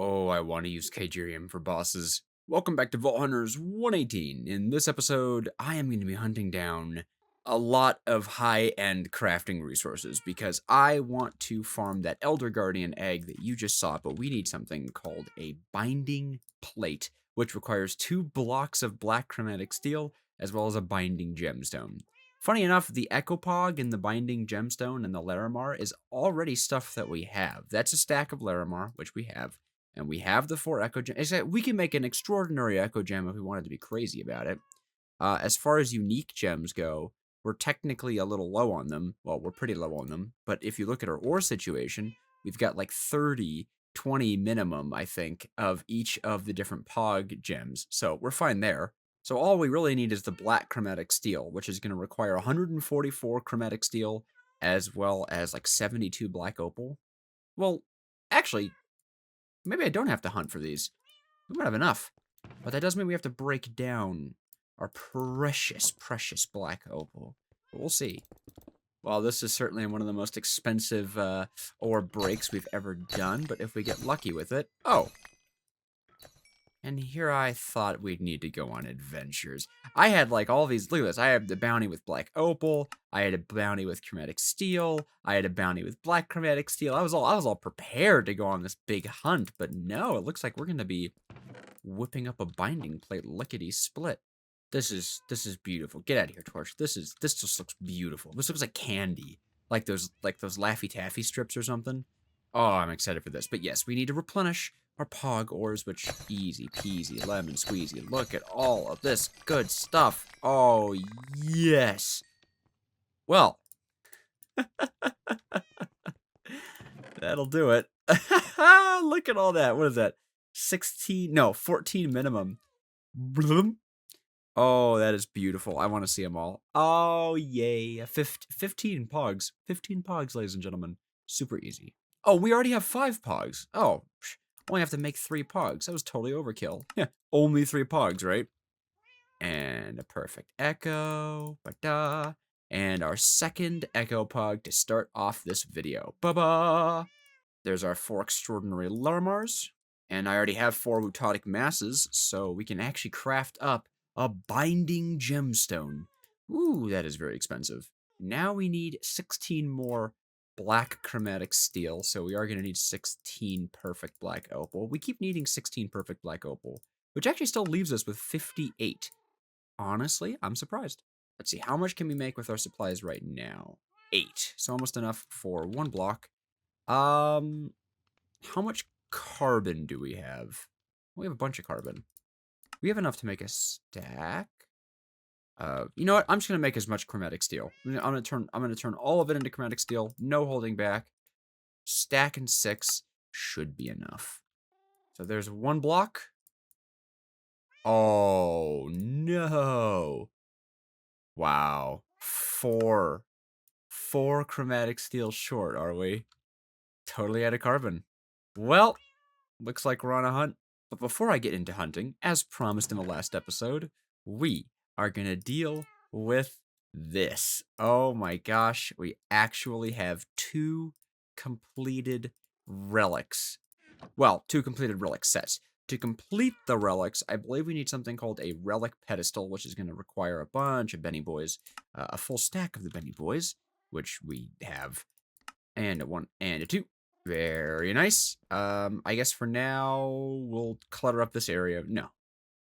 Oh, I want to use Cagerium for bosses. Welcome back to Vault Hunters 118. In this episode, I am going to be hunting down a lot of high-end crafting resources because I want to farm that Elder Guardian egg that you just saw, but we need something called a binding plate, which requires 2 blocks of black chromatic steel as well as a binding gemstone. Funny enough, the Echopog and the Binding Gemstone and the Larimar is already stuff that we have. That's a stack of Larimar, which we have. And we have the 4 Echo Gems. We can make an extraordinary Echo Gem if we wanted to be crazy about it. As far as unique gems go, we're technically a little low on them. Well, we're pretty low on them. But if you look at our ore situation, we've got like 30, 20 minimum, I think, of each of the different Pog gems. So we're fine there. So all we really need is the black chromatic steel, which is going to require 144 chromatic steel, as well as like 72 black opal. Well, actually, maybe I don't have to hunt for these. We might have enough. But that does mean we have to break down our precious, precious black opal. But we'll see. Well, this is certainly one of the most expensive ore breaks we've ever done, but if we get lucky with it... Oh! And here I thought we'd need to go on adventures. I had like all these, look at this, I had the bounty with black opal, I had a bounty with chromatic steel, I had a bounty with black chromatic steel. I was all prepared to go on this big hunt, but no, it looks like we're gonna be whipping up a binding plate lickety split. This is beautiful. Get out of here, Torch. This just looks beautiful. This looks like candy. Like those Laffy Taffy strips or something. Oh, I'm excited for this. But yes, we need to replenish our Pog ores, which easy peasy, lemon squeezy. Look at all of this good stuff. Oh, yes. Well, that'll do it. Look at all that. What is that? 16, no, 14 minimum. Bloom. Oh, that is beautiful. I want to see them all. Oh, yay. 15 Pogs. 15 Pogs, ladies and gentlemen. Super easy. Oh, we already have 5 Pogs. Oh, only have to make 3 Pogs. That was totally overkill. Yeah, only 3 Pogs, right? And a perfect Echo. Ba-da. And our second Echo Pog to start off this video. Ba-ba! There's our 4 extraordinary Larimars. And I already have 4 Wutotic Masses, so we can actually craft up a binding gemstone. Ooh, that is very expensive. Now we need 16 more black chromatic steel, so we are going to need 16 perfect black opal. We keep needing 16 perfect black opal, which actually still leaves us with 58. Honestly, I'm surprised. Let's see, how much can we make with our supplies right now? 8, so almost enough for 1 block. How much carbon do we have? We have a bunch of carbon. We have enough to make a stack. You know what? I'm just gonna make as much chromatic steel. I'm gonna turn all of it into chromatic steel. No holding back. Stack and 6 should be enough. So there's 1 block. Oh no! Wow, 4 chromatic steel short, are we? Totally out of carbon. Well, looks like we're on a hunt. But before I get into hunting, as promised in the last episode, we are going to deal with this. Oh my gosh, we actually have 2 completed relics. Well, 2 completed relic sets. To complete the relics, I believe we need something called a relic pedestal, which is going to require a bunch of Benny Boys, a full stack of the Benny Boys, which we have, and a 1 and a 2. Very nice. I guess for now, we'll clutter up this area. No,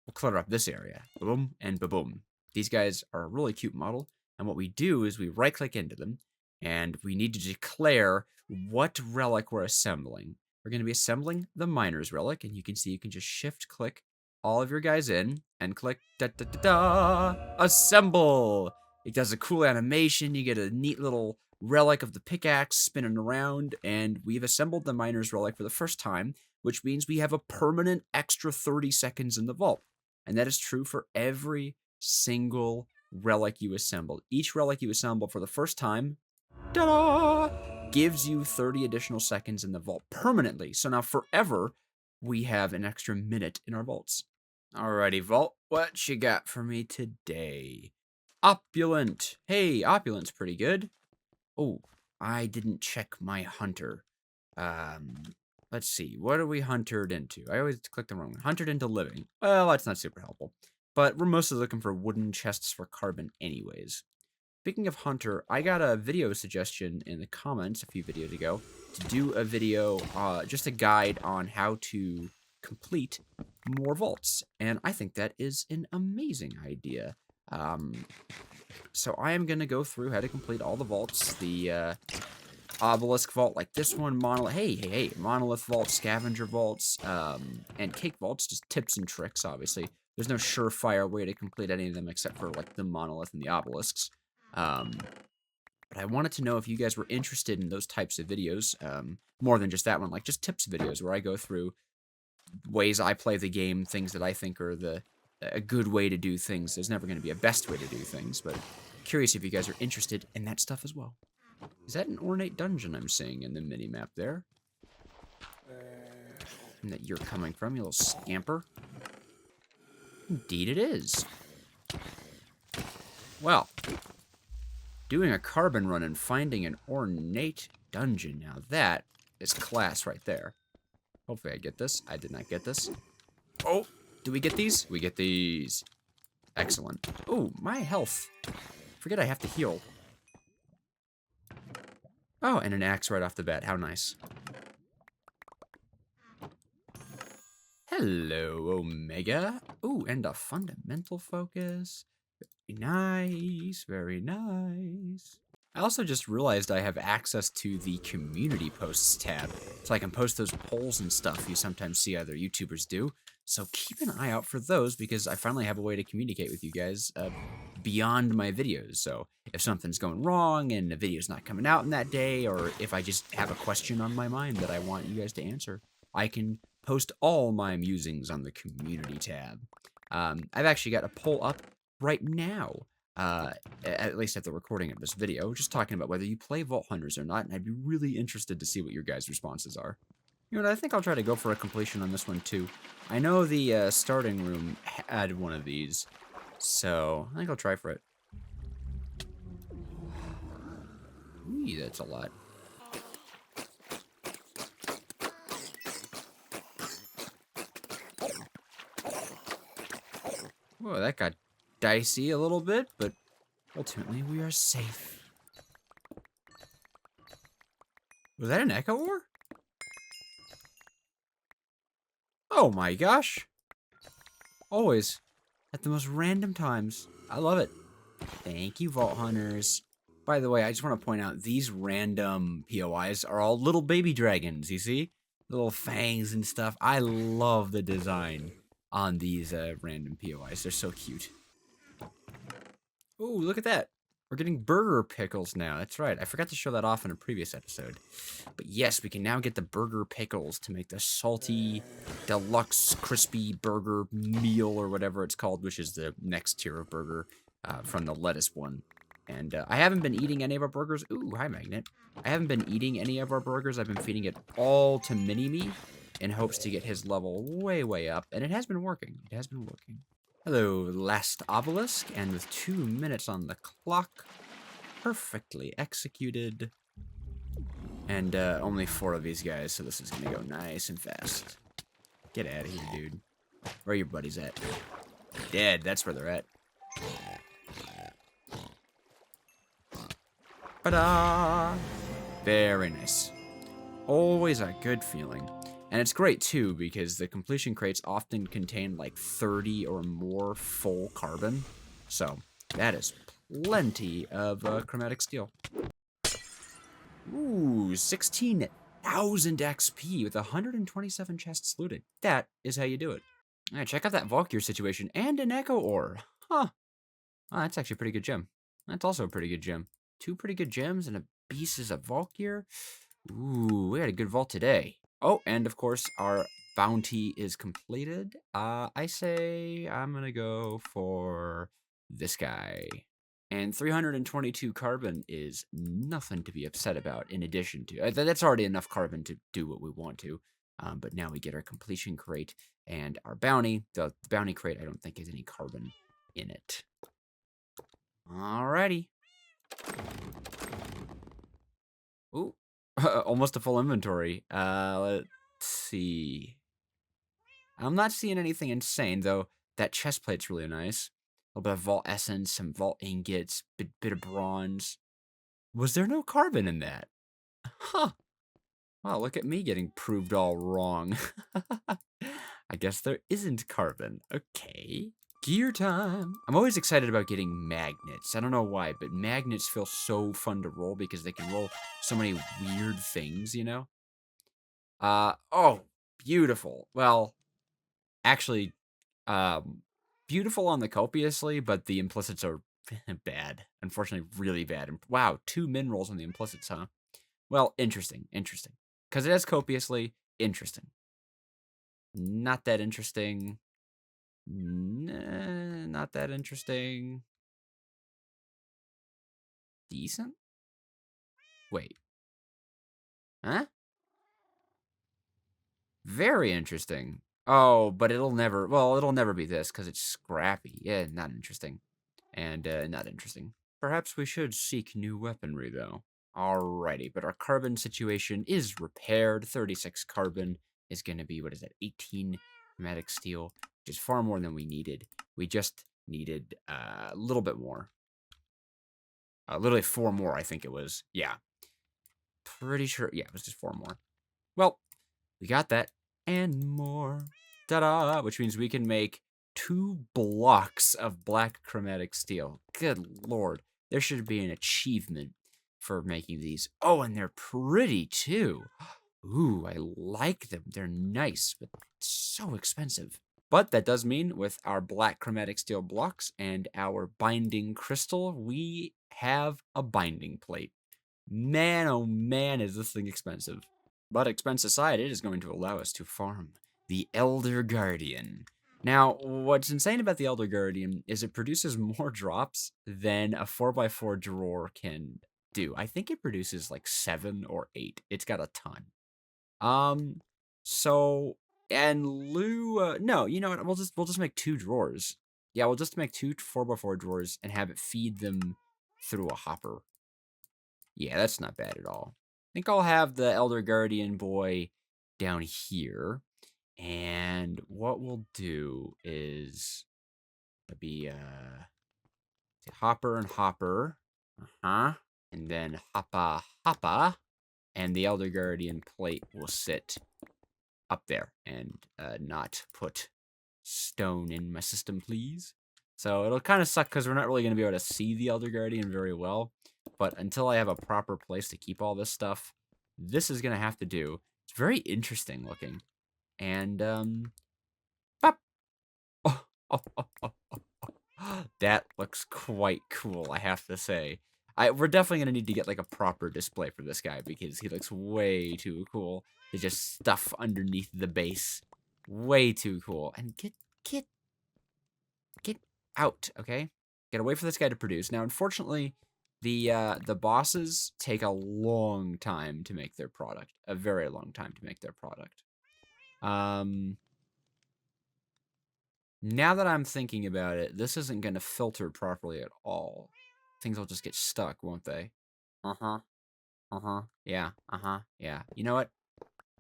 we'll clutter up this area. Boom and ba-boom. These guys are a really cute model, and what we do is we right-click into them, and we need to declare what relic we're assembling. We're going to be assembling the Miner's Relic, and you can see you can just shift-click all of your guys in, and click da-da-da-da, assemble! It does a cool animation, you get a neat little relic of the pickaxe spinning around, and we've assembled the Miner's Relic for the first time, which means we have a permanent extra 30 seconds in the vault. And that is true for every single relic you assemble. Each relic you assemble for the first time, ta-da, gives you 30 additional seconds in the vault permanently. So now forever, we have an extra minute in our vaults. Alrighty, vault, what you got for me today? Opulent. Hey, opulent's pretty good. Oh, I didn't check my hunter. let's see. What are we huntered into? I always click the wrong one. Huntered into living. Well, that's not super helpful. But we're mostly looking for wooden chests for carbon anyways. Speaking of hunter, I got a video suggestion in the comments a few videos ago to do a video, just a guide on how to complete more vaults. And I think that is an amazing idea. So I am going to go through how to complete all the vaults. The obelisk vault like this one, monolith, hey, monolith vaults, scavenger vaults, and cake vaults, just tips and tricks, obviously. There's no surefire way to complete any of them except for like the monolith and the obelisks. But I wanted to know if you guys were interested in those types of videos, more than just that one, like just tips videos where I go through ways I play the game, things that I think are a good way to do things. There's never going to be a best way to do things, but curious if you guys are interested in that stuff as well. Is that an ornate dungeon I'm seeing in the mini-map there? And that you're coming from, you little scamper? Indeed it is. Well, doing a carbon run and finding an ornate dungeon, now that is class right there. Hopefully I get this. I did not get this. Oh, do we get these? We get these. Excellent. Oh, my health. Forget I have to heal. Oh, and an axe right off the bat. How nice. Hello, Omega. Ooh, and a fundamental focus. Very nice, very nice. I also just realized I have access to the community posts tab, so I can post those polls and stuff you sometimes see other YouTubers do. So keep an eye out for those, because I finally have a way to communicate with you guys beyond my videos. So if something's going wrong and the video's not coming out in that day, or if I just have a question on my mind that I want you guys to answer, I can post all my musings on the community tab. I've actually got a poll up right now, at least at the recording of this video, just talking about whether you play Vault Hunters or not, and I'd be really interested to see what your guys' responses are. You know what, I think I'll try to go for a completion on this one too. I know the starting room had one of these, so I think I'll try for it. Ooh, that's a lot. Whoa, that got dicey a little bit, but ultimately we are safe. Was that an echo ore? Oh my gosh. Always. At the most random times. I love it. Thank you, Vault Hunters. By the way, I just want to point out, these random POIs are all little baby dragons, you see? Little fangs and stuff. I love the design on these random POIs. They're so cute. Ooh, look at that. We're getting burger pickles now. That's right. I forgot to show that off in a previous episode. But yes, we can now get the burger pickles to make the salty, deluxe, crispy burger meal or whatever it's called, which is the next tier of burger from the lettuce one. And I haven't been eating any of our burgers. Ooh, hi, Magnet. I haven't been eating any of our burgers. I've been feeding it all to Mini-Me in hopes to get his level way, way up. And it has been working. It has been working. Hello, last obelisk, and with 2 minutes on the clock, perfectly executed, and only 4 of these guys, so this is gonna go nice and fast. Get out of here, dude. Where are your buddies at? Dead, that's where they're at. Ta-da! Very nice. Always a good feeling. And it's great, too, because the completion crates often contain, like, 30 or more full carbon. So, that is plenty of chromatic steel. Ooh, 16,000 XP with 127 chests looted. That is how you do it. All right, check out that Valkyr situation and an Echo Ore. Huh. Oh, that's actually a pretty good gem. That's also a pretty good gem. 2 pretty good gems and a pieces of Valkyr. Ooh, we had a good vault today. Oh, and of course, our bounty is completed. I say I'm gonna go for this guy. And 322 carbon is nothing to be upset about, in addition to... that's already enough carbon to do what we want to. But now we get our completion crate and our bounty. The bounty crate, I don't think, has any carbon in it. Alrighty. Ooh. Almost a full inventory. see. I'm not seeing anything insane, though. That chest plate's really nice. A little bit of vault essence, some vault ingots, bit of bronze. Was there no carbon in that? Huh. Wow, look at me getting proved all wrong. I guess there isn't carbon. Okay. Gear time. I'm always excited about getting magnets. I don't know why, but magnets feel so fun to roll because they can roll so many weird things, you know? Oh, beautiful. Well, actually, beautiful on the copiously, but the implicits are bad. Unfortunately, really bad. And wow, 2 min rolls on the implicits, huh? Well, interesting. Because it has copiously, interesting. Not that interesting. Nah, not that interesting. Decent? Wait. Huh? Very interesting. Oh, but it'll never be this because it's scrappy. Yeah, not interesting. And not interesting. Perhaps we should seek new weaponry, though. Alrighty, but our carbon situation is repaired. 36 carbon is going to be, what is that, 18 chromatic steel, which is far more than we needed. We just needed a little bit more. Literally 4 more, I think it was. Yeah. Pretty sure, yeah, it was just 4 more. Well, we got that and more. Ta-da! Which means we can make 2 blocks of black chromatic steel. Good lord. There should be an achievement for making these. Oh, and they're pretty too. Ooh, I like them. They're nice, but so expensive. But that does mean with our black chromatic steel blocks and our binding crystal, we have a binding plate. Man, oh man, is this thing expensive. But expense aside, it is going to allow us to farm the Elder Guardian. Now, what's insane about the Elder Guardian is it produces more drops than a 4x4 drawer can do. I think it produces like 7 or 8. It's got a ton. So, and Lou, no, you know what? We'll just make 2 drawers. Yeah, we'll just make 2 4x4 drawers and have it feed them through a hopper. Yeah, that's not bad at all. I think I'll have the Elder Guardian boy down here. And what we'll do is be Hopper and Hopper. Uh-huh. And then Hoppa Hoppa. And the Elder Guardian plate will sit up there and not put stone in my system, please. So it'll kind of suck because we're not really going to be able to see the Elder Guardian very well. But until I have a proper place to keep all this stuff, this is going to have to do. It's very interesting looking. And, pop. Oh, oh, oh, oh, oh, oh. That looks quite cool, I have to say. We're definitely going to need to get, like, a proper display for this guy because he looks way too cool. There's just stuff underneath the base. Way too cool. And get out, okay? Gotta wait for this guy to produce. Now, unfortunately, the bosses take a long time to make their product. A very long time to make their product. Now that I'm thinking about it, this isn't gonna filter properly at all. Things will just get stuck, won't they? Uh-huh. Uh-huh. Yeah. Uh-huh. Yeah. You know what?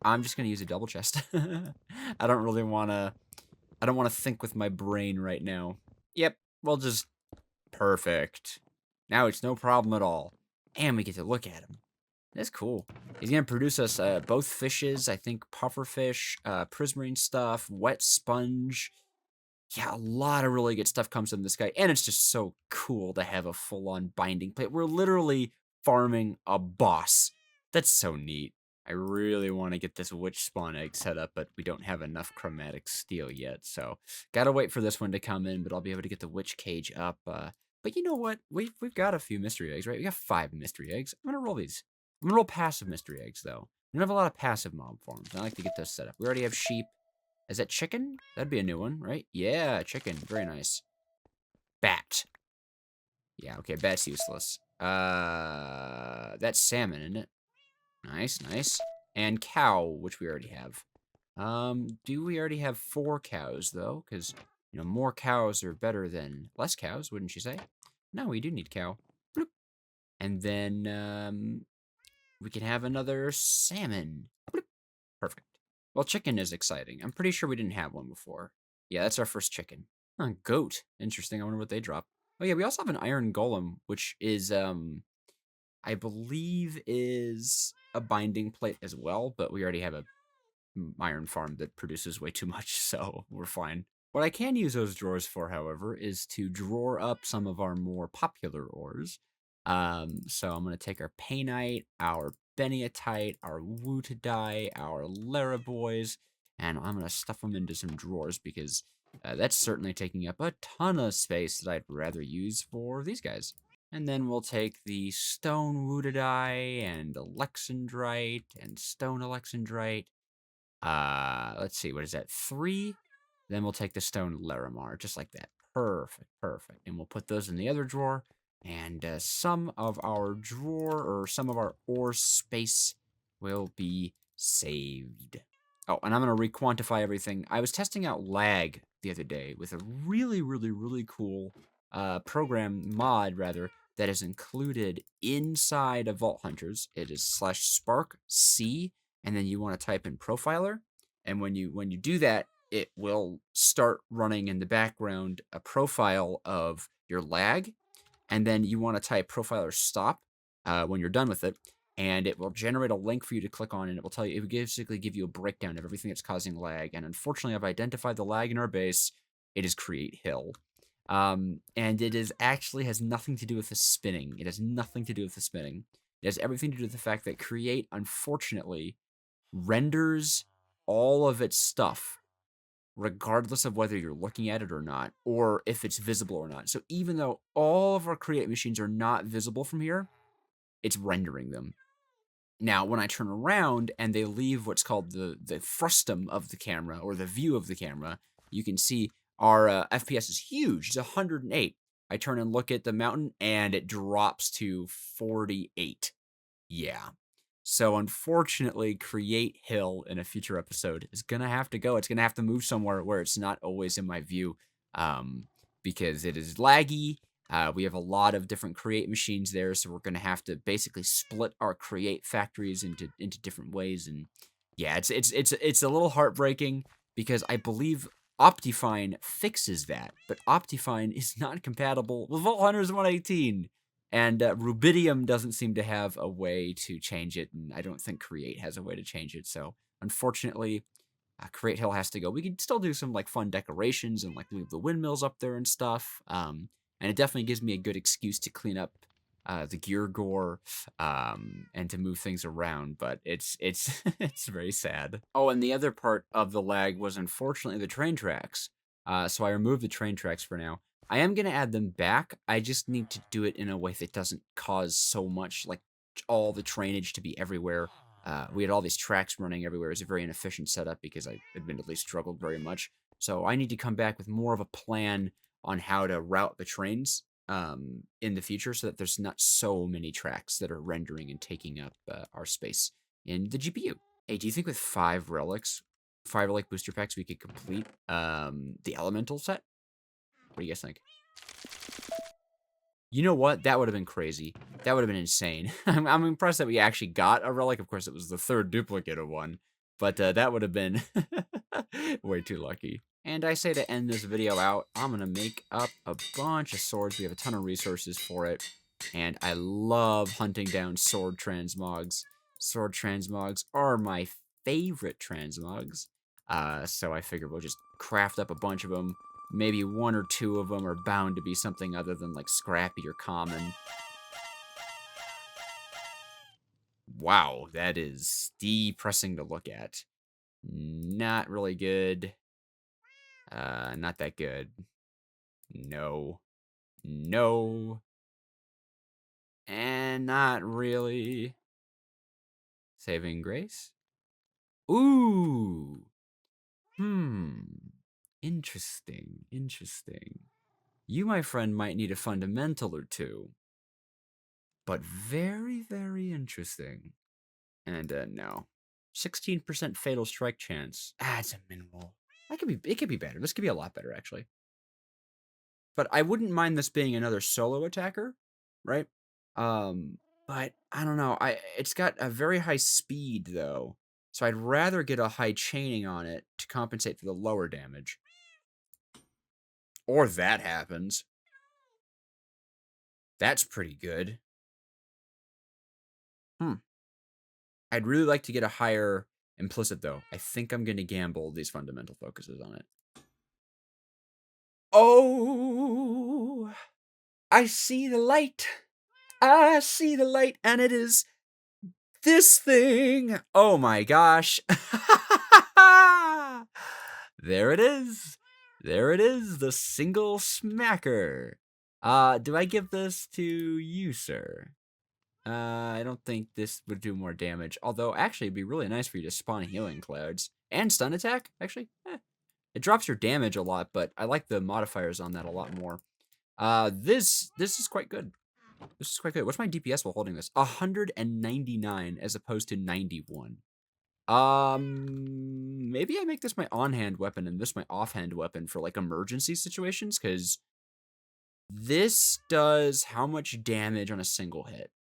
I'm just gonna use a double chest. I don't really wanna... I don't want to think with my brain right now. Yep, we'll just... Perfect. Now it's no problem at all. And we get to look at him. That's cool. He's going to produce us both fishes, I think pufferfish, prismarine stuff, wet sponge. Yeah, a lot of really good stuff comes from this guy. And it's just so cool to have a full-on binding plate. We're literally farming a boss. That's so neat. I really want to get this witch spawn egg set up, but we don't have enough chromatic steel yet, so gotta wait for this one to come in, but I'll be able to get the witch cage up. But you know what? We've got a few mystery eggs, right? We got 5 mystery eggs. I'm gonna roll these. I'm gonna roll passive mystery eggs, though. We don't have a lot of passive mob farms. I like to get those set up. We already have sheep. Is that chicken? That'd be a new one, right? Yeah, chicken. Very nice. Bat. Yeah, okay, bat's useless. That's salmon, isn't it? Nice, nice. And cow, which we already have. Do we already have 4 cows, though? Because, you know, more cows are better than less cows, wouldn't you say? No, we do need cow. Bloop. And then, we can have another salmon. Bloop. Perfect. Well, chicken is exciting. I'm pretty sure we didn't have one before. Yeah, that's our first chicken. Goat. Interesting. I wonder what they drop. Oh yeah, we also have an iron golem, which is I believe is a binding plate as well, but we already have a iron farm that produces way too much, so we're fine. What I can use those drawers for, however, is to drawer up some of our more popular ores. So I'm going to take our painite, our beniatite, our wootadite, our laraboys, and I'm going to stuff them into some drawers because that's certainly taking up a ton of space that I'd rather use for these guys. And then we'll take the stone wootadite and alexandrite and stone alexandrite. Let's see, what is that? 3. Then we'll take the stone Larimar, just like that. Perfect, perfect. And we'll put those in the other drawer. And some of our drawer or some of our ore space will be saved. Oh, and I'm going to requantify everything. I was testing out lag the other day with a really cool program mod, rather, that is included inside of Vault Hunters. It is /spark C, and then you want to type in profiler. And when you do that, it will start running in the background a profile of your lag, and then you want to type profiler stop when you're done with it, and it will generate a link for you to click on, and it will tell you, it will basically give you a breakdown of everything that's causing lag. And unfortunately, I've identified the lag in our base. It is create hill. And it is actually has nothing to do with the spinning. It has nothing to do with the spinning. It has everything to do with the fact that create, unfortunately, renders all of its stuff regardless of whether you're looking at it or not, or if it's visible or not. So even though all of our create machines are not visible from here, it's rendering them. Now, when I turn around and they leave what's called the frustum of the camera, or the view of the camera, you can see our FPS is huge. It's 108. I turn and look at the mountain, and it drops to 48. Yeah. So unfortunately, create hill in a future episode is gonna have to go. It's gonna have to move somewhere where it's not always in my view, because it is laggy. We have a lot of different create machines there, so we're gonna have to basically split our create factories into different ways. And yeah, it's a little heartbreaking because I believe Optifine fixes that, but Optifine is not compatible with Vault Hunters 118. And Rubidium doesn't seem to have a way to change it, and I don't think Create has a way to change it. So unfortunately, Create Hill has to go. We can still do some like fun decorations and like leave the windmills up there and stuff. And it definitely gives me a good excuse to clean up the gear gore and to move things around. But it's it's very sad. Oh, and the other part of the lag was unfortunately the train tracks. So I removed the train tracks for now. I am going to add them back. I just need to do it in a way that doesn't cause so much, like, all the trainage to be everywhere. We had all these tracks running everywhere. It was a very inefficient setup because I admittedly struggled very much. So I need to come back with more of a plan on how to route the trains in the future so that there's not so many tracks that are rendering and taking up our space in the GPU. Hey, do you think with 5 relic booster packs, we could complete the elemental set? What do you guys think? You know what? That would have been crazy. That would have been insane. I'm impressed that we actually got a relic. Of course, it was the 3rd duplicate of one, but that would have been way too lucky. And I say to end this video out, I'm going to make up a bunch of swords. We have a ton of resources for it, and I love hunting down sword transmogs. Sword transmogs are my favorite transmogs, so I figure we'll just craft up a bunch of them. Maybe 1 or 2 of them are bound to be something other than, like, scrappy or common. Wow, that is depressing to look at. Not really good. Not that good. No. No. And not really. Saving grace? Ooh! Interesting, interesting. You, my friend, might need a fundamental or 2. But very interesting. And no. 16% fatal strike chance. It's a minimal. It could be better. This could be a lot better, actually. But I wouldn't mind this being another solo attacker, right? But I don't know. It's got a very high speed though. So I'd rather get a high chaining on it to compensate for the lower damage. Or that happens. That's pretty good. I'd really like to get a higher implicit, though. I think I'm going to gamble these fundamental focuses on it. Oh, I see the light. I see the light, and it is this thing. Oh my gosh. There it is. There it is, the single smacker. Do I give this to you, sir? I don't think this would do more damage. Although, actually, it'd be really nice for you to spawn healing clouds. And stun attack, actually. It drops your damage a lot, but I like the modifiers on that a lot more. This is quite good. This is quite good. What's my DPS while holding this? 199 as opposed to 91. Maybe I make this my on-hand weapon and this my off-hand weapon for, like, emergency situations, because this does how much damage on a single hit?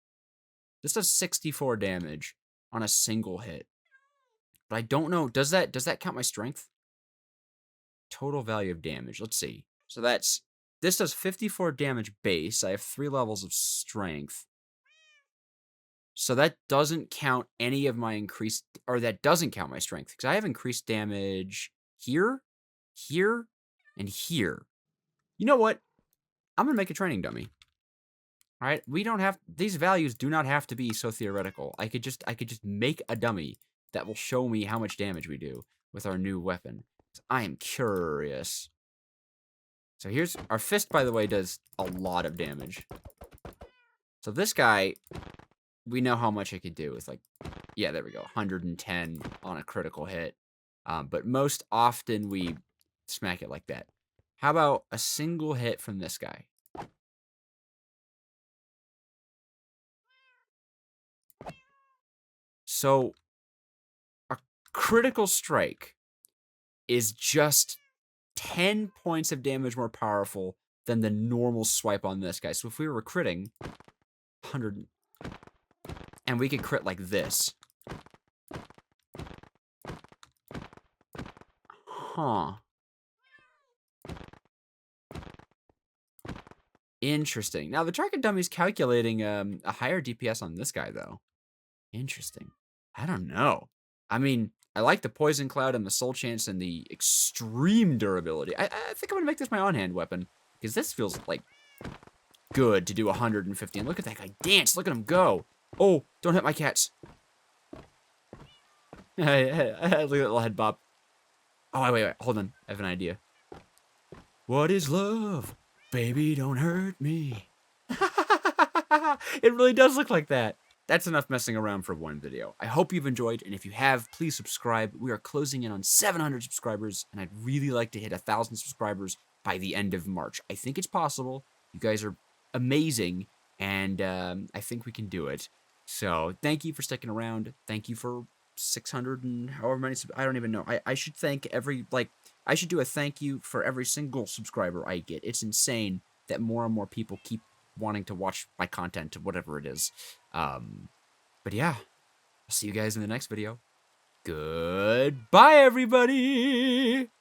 This does 64 damage on a single hit. But I don't know, does that count my strength? Total value of damage, let's see. So this does 54 damage base. I have 3 levels of strength. So that doesn't count any of my increased, or that doesn't count my strength, because I have increased damage here, here, and here. You know what? I'm going to make a training dummy. All right, we don't have, these values do not have to be so theoretical. I could just make a dummy that will show me how much damage we do with our new weapon. I am curious. So here's, our fist, by the way, does a lot of damage. So this guy, we know how much it could do. It's like, yeah, there we go, 110 on a critical hit. But most often we smack it like that. How about a single hit from this guy? So a critical strike is just 10 points of damage more powerful than the normal swipe on this guy. So if we were critting 100, and we could crit like this. Huh. Interesting. Now the target dummy's calculating a higher DPS on this guy, though. Interesting. I don't know. I mean, I like the poison cloud and the soul chance and the extreme durability. I think I'm gonna make this my on-hand weapon, because this feels like good to do 150. And look at that guy dance. Look at him go. Oh, don't hit my cats. Look at that little head bop. Oh, wait. Hold on. I have an idea. What is love? Baby, don't hurt me. It really does look like that. That's enough messing around for one video. I hope you've enjoyed, and if you have, please subscribe. We are closing in on 700 subscribers, and I'd really like to hit 1,000 subscribers by the end of March. I think it's possible. You guys are amazing, and I think we can do it. So thank you for sticking around. Thank you for 600 and however many, I don't even know. I should thank every, I should do a thank you for every single subscriber I get. It's insane that more and more people keep wanting to watch my content, whatever it is. But yeah, I'll see you guys in the next video. Goodbye, everybody!